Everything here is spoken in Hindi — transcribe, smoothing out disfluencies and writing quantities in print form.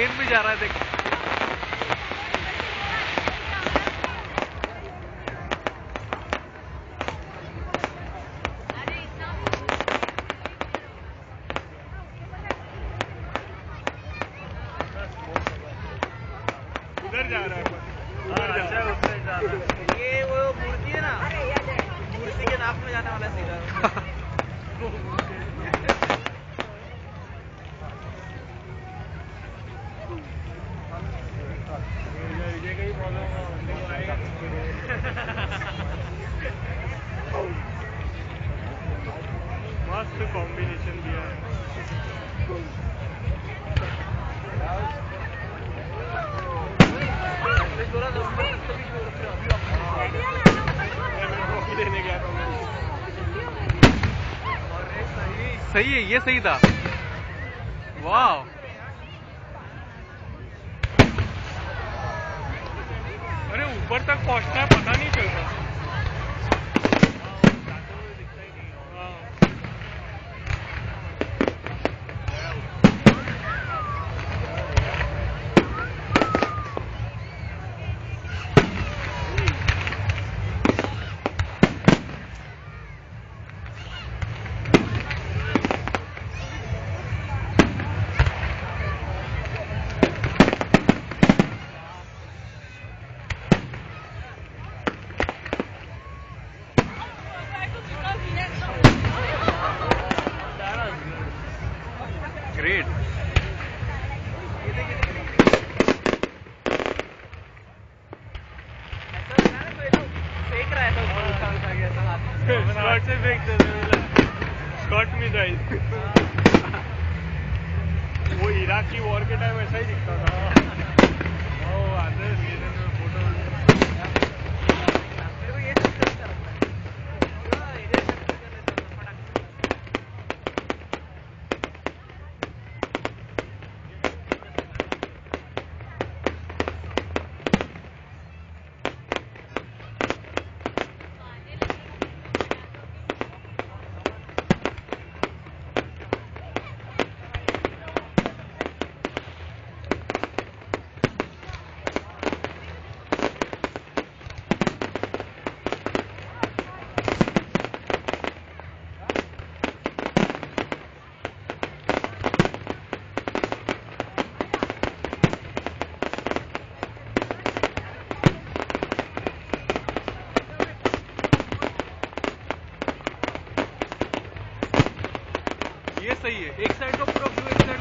लेन में जा रहा है देख। उधर जा रहा है, उधर जा रहा है। ये वो मूर्ति है ना, मूर्ति के नाक में जाने वाला सीधा। मस्त कॉम्बिनेशन दिया है। लेने गया था। सही है, ये सही था। वाह, अरे ऊपर तक पहुंचता है, पता नहीं चलता। ग्रेट। फेंक रहा है तो शॉट से फेंक देते, शॉट मिसाइल। वो इराकी वॉर के टाइम ऐसा ही दिखता था। वो आधे सीजन में फोटो ये सही है। एक साइड का पूरा व्यू, एक साइड